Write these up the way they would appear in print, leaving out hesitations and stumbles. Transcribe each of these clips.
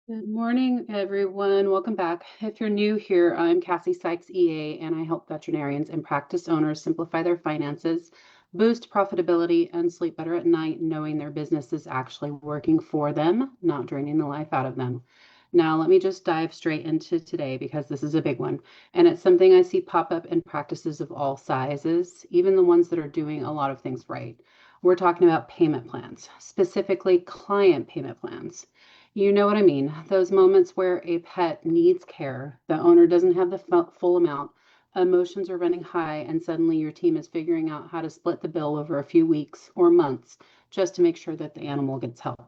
Good morning, everyone. Welcome back. If you're new here, I'm Cassie Sykes, EA, and I help veterinarians and practice owners simplify their finances, boost profitability, and sleep better at night, knowing their business is actually working for them, not draining the life out of them. Now, let me just dive straight into today because this is a big one, and it's something I see pop up in practices of all sizes, even the ones that are doing a lot of things right. We're talking about payment plans, specifically client payment plans. You know what I mean. Those moments where a pet needs care, the owner doesn't have the full amount, emotions are running high, and suddenly your team is figuring out how to split the bill over a few weeks or months just to make sure that the animal gets help.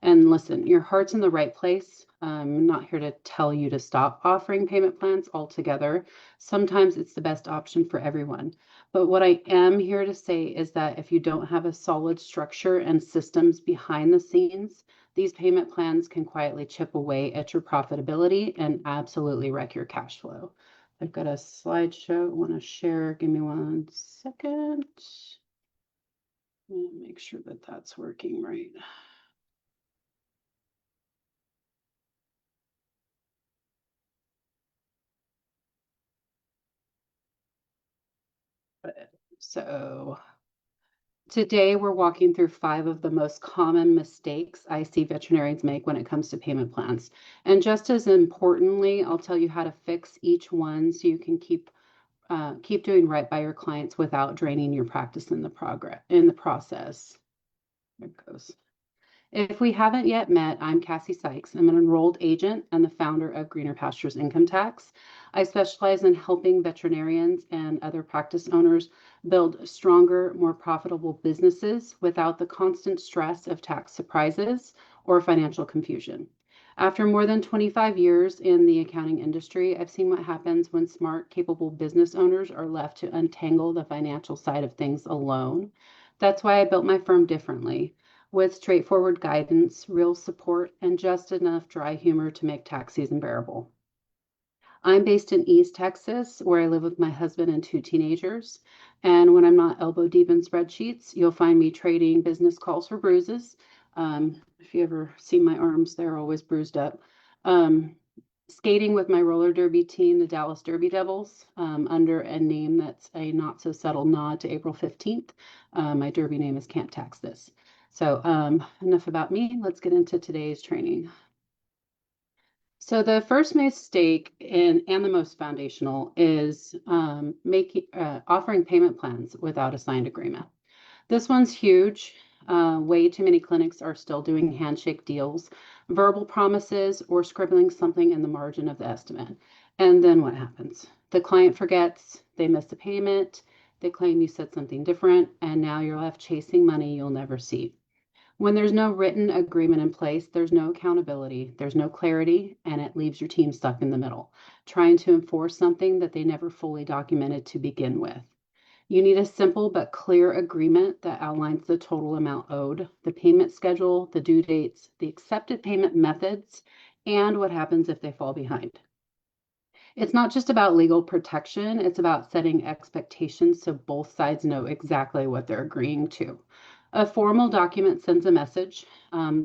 And listen, your heart's in the right place. I'm not here to tell you to stop offering payment plans altogether. Sometimes it's the best option for everyone. But what I am here to say is that if you don't have a solid structure and systems behind the scenes, these payment plans can quietly chip away at your profitability and absolutely wreck your cash flow. I've got a slideshow I want to share. Give me 1 second. Make sure that that's working right. So today we're walking through 5 of the most common mistakes I see veterinarians make when it comes to payment plans. And just as importantly, I'll tell you how to fix each one so you can keep doing right by your clients without draining your practice in the process. There it goes. If we haven't yet met, I'm Cassie Sykes. I'm an enrolled agent and the founder of Greener Pastures Income Tax. I specialize in helping veterinarians and other practice owners build stronger, more profitable businesses without the constant stress of tax surprises or financial confusion. After more than 25 years in the accounting industry, I've seen what happens when smart, capable business owners are left to untangle the financial side of things alone. That's why I built my firm differently, with straightforward guidance, real support, and just enough dry humor to make tax season bearable. I'm based in East Texas, where I live with my husband and 2 teenagers. And when I'm not elbow deep in spreadsheets, you'll find me trading business calls for bruises. If you ever see my arms, they're always bruised up. Um, Skating with my roller derby team, the Dallas Derby Devils, under a name that's a not so subtle nod to April 15th. My derby name is Can't Tax This. So enough about me. Let's get into today's training. So the first mistake and the most foundational is offering payment plans without a signed agreement. This one's huge. Way too many clinics are still doing handshake deals, verbal promises, or scribbling something in the margin of the estimate. And then what happens? The client forgets, they miss a payment, they claim you said something different, and now you're left chasing money you'll never see. When there's no written agreement in place, there's no accountability, there's no clarity, and it leaves your team stuck in the middle, trying to enforce something that they never fully documented to begin with. You need a simple but clear agreement that outlines the total amount owed, the payment schedule, the due dates, the accepted payment methods, and what happens if they fall behind. It's not just about legal protection, it's about setting expectations so both sides know exactly what they're agreeing to. A formal document sends a message.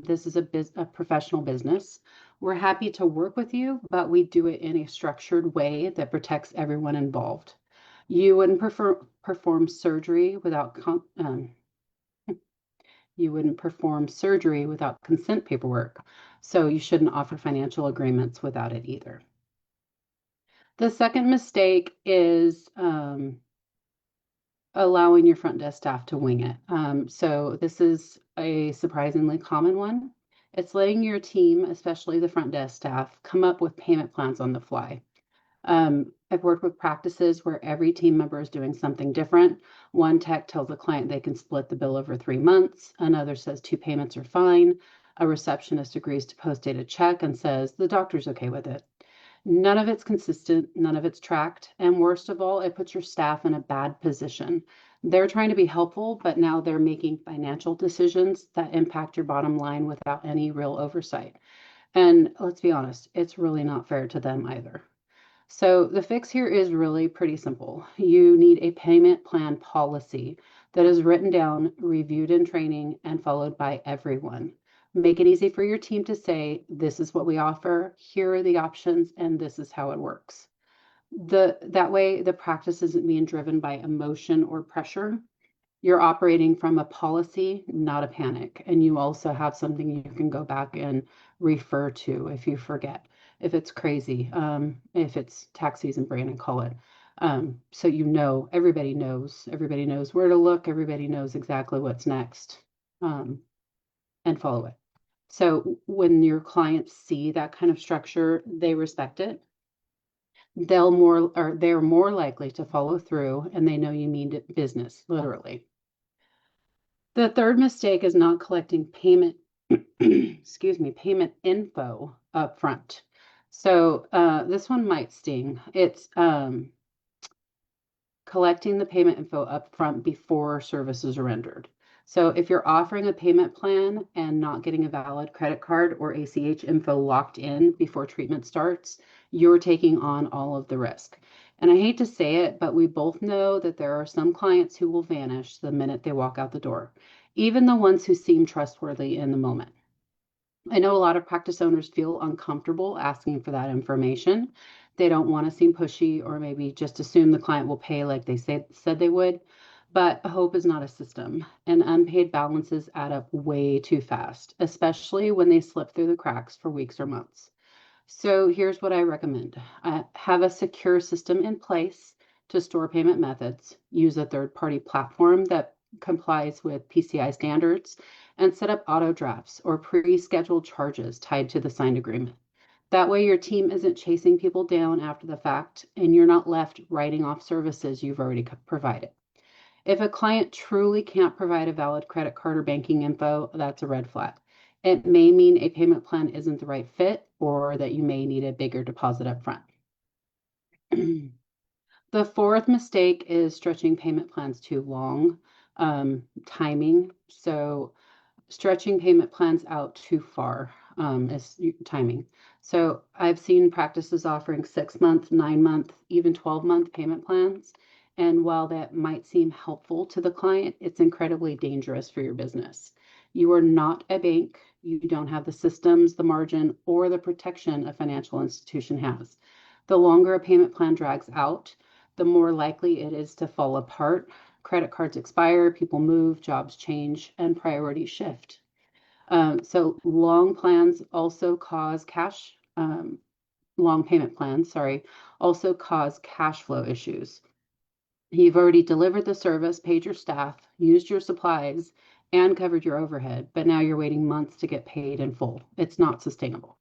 This is a professional business. We're happy to work with you, but we do it in a structured way that protects everyone involved. You wouldn't perform surgery without consent paperwork, so you shouldn't offer financial agreements without it either. The second mistake is allowing your front desk staff to wing it. So this is a surprisingly common one. It's letting your team, especially the front desk staff, come up with payment plans on the fly. I've worked with practices where every team member is doing something different. One tech tells the client they can split the bill over 3 months. Another says 2 payments are fine. A receptionist agrees to post-date a check and says the doctor's okay with it. None of it's consistent, none of it's tracked, and worst of all, it puts your staff in a bad position. They're trying to be helpful, but now they're making financial decisions that impact your bottom line without any real oversight. And let's be honest, it's really not fair to them either. So the fix here is really pretty simple. You need a payment plan policy that is written down, reviewed in training, and followed by everyone. Make it easy for your team to say, this is what we offer, here are the options, and this is how it works. That way the practice isn't being driven by emotion or pressure. You're operating from a policy, not a panic. And you also have something you can go back and refer to if you forget, if it's crazy, if it's tax season, Brandon, call it. So everybody knows where to look, everybody knows exactly what's next, and follow it. So when your clients see that kind of structure, they respect it. They're more likely to follow through, and they know you mean business, literally. The third mistake is not collecting payment, excuse me, payment info up front. So this one might sting. It's collecting the payment info up front before services are rendered. So if you're offering a payment plan and not getting a valid credit card or ACH info locked in before treatment starts, you're taking on all of the risk. And I hate to say it, but we both know that there are some clients who will vanish the minute they walk out the door, even the ones who seem trustworthy in the moment. I know a lot of practice owners feel uncomfortable asking for that information. They don't want to seem pushy or maybe just assume the client will pay like they said they would. But hope is not a system, and unpaid balances add up way too fast, especially when they slip through the cracks for weeks or months. So here's what I recommend. Have a secure system in place to store payment methods. Use a third-party platform that complies with PCI standards, and set up auto drafts or pre-scheduled charges tied to the signed agreement. That way your team isn't chasing people down after the fact, and you're not left writing off services you've already provided. If a client truly can't provide a valid credit card or banking info, that's a red flag. It may mean a payment plan isn't the right fit, or that you may need a bigger deposit up front. The fourth mistake is stretching payment plans too long. Timing. So stretching payment plans out too far is timing. So I've seen practices offering 6-month, 9-month, even 12-month payment plans. And while that might seem helpful to the client, it's incredibly dangerous for your business. You are not a bank. You don't have the systems, the margin, or the protection a financial institution has. The longer a payment plan drags out, the more likely it is to fall apart. Credit cards expire, people move, jobs change, and priorities shift. So long plans also cause long payment plans, also cause cash flow issues. You've already delivered the service, paid your staff, used your supplies, and covered your overhead, but now you're waiting months to get paid in full. It's not sustainable.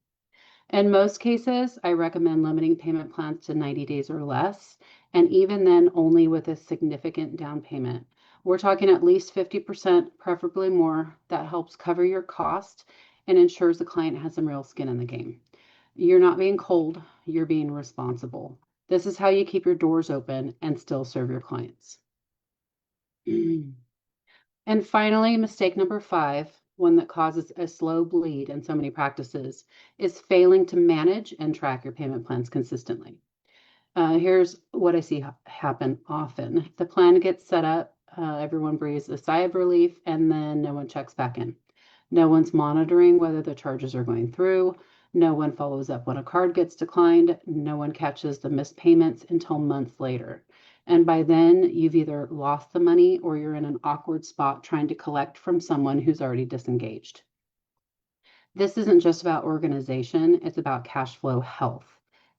In most cases, I recommend limiting payment plans to 90 days or less, and even then only with a significant down payment. We're talking at least 50%, preferably more. That helps cover your cost and ensures the client has some real skin in the game. You're not being cold, you're being responsible. This is how you keep your doors open and still serve your clients. And finally, mistake number 5, one that causes a slow bleed in so many practices, is failing to manage and track your payment plans consistently. Here's what I see happen often. The plan gets set up, everyone breathes a sigh of relief, and then no one checks back in. No one's monitoring whether the charges are going through. No one follows up when a card gets declined. No one catches the missed payments until months later. And by then, you've either lost the money or you're in an awkward spot trying to collect from someone who's already disengaged. This isn't just about organization, it's about cash flow health.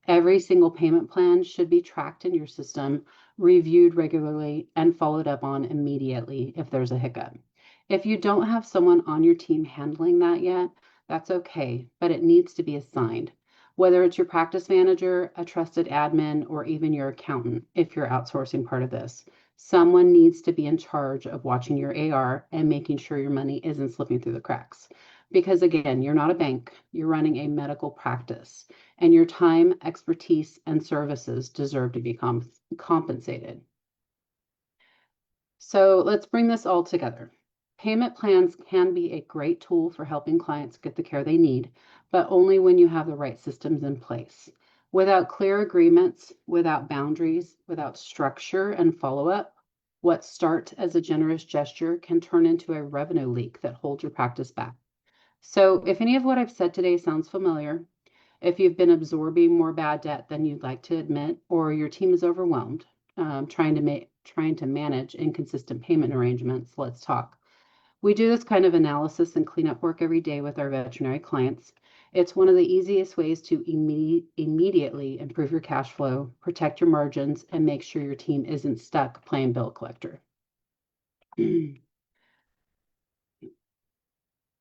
Every single payment plan should be tracked in your system, reviewed regularly, and followed up on immediately if there's a hiccup. If you don't have someone on your team handling that yet, that's okay, but it needs to be assigned. Whether it's your practice manager, a trusted admin, or even your accountant, if you're outsourcing part of this, someone needs to be in charge of watching your AR and making sure your money isn't slipping through the cracks. Because again, you're not a bank, you're running a medical practice, and your time, expertise, and services deserve to be compensated. So let's bring this all together. Payment plans can be a great tool for helping clients get the care they need, but only when you have the right systems in place. Without clear agreements, without boundaries, without structure and follow-up, what starts as a generous gesture can turn into a revenue leak that holds your practice back. So if any of what I've said today sounds familiar, if you've been absorbing more bad debt than you'd like to admit, or your team is overwhelmed, trying to manage inconsistent payment arrangements, let's talk. We do this kind of analysis and cleanup work every day with our veterinary clients. It's one of the easiest ways to immediately improve your cash flow, protect your margins, and make sure your team isn't stuck playing bill collector.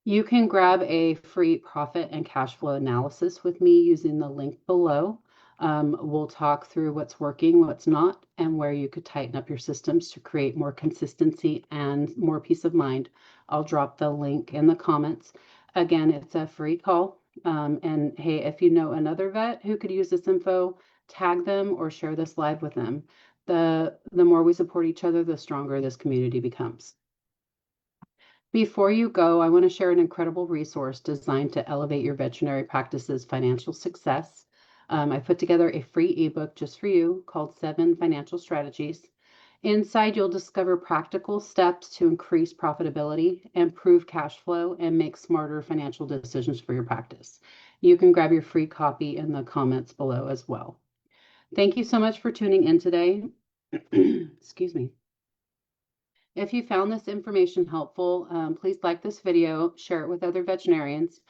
You can grab a free profit and cash flow analysis with me using the link below. We'll talk through what's working, what's not, and where you could tighten up your systems to create more consistency and more peace of mind. I'll drop the link in the comments. Again, it's a free call. And hey, if you know another vet who could use this info, tag them or share this live with them. The more we support each other, the stronger this community becomes. Before you go, I want to share an incredible resource designed to elevate your veterinary practice's financial success. I put together a free ebook just for you called 7 Financial Strategies. Inside, you'll discover practical steps to increase profitability, improve cash flow, and make smarter financial decisions for your practice. You can grab your free copy in the comments below as well. Thank you so much for tuning in today. Excuse me. If you found this information helpful, please like this video, share it with other veterinarians.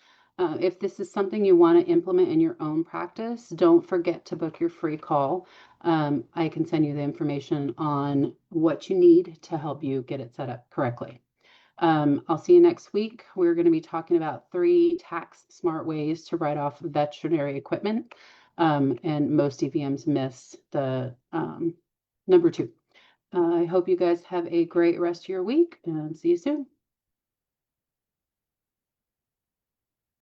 If this is something you want to implement in your own practice, don't forget to book your free call. I can send you the information on what you need to help you get it set up correctly. I'll see you next week. We're going to be talking about 3 tax smart ways to write off veterinary equipment. And most EVMs miss the number 2. I hope you guys have a great rest of your week and see you soon.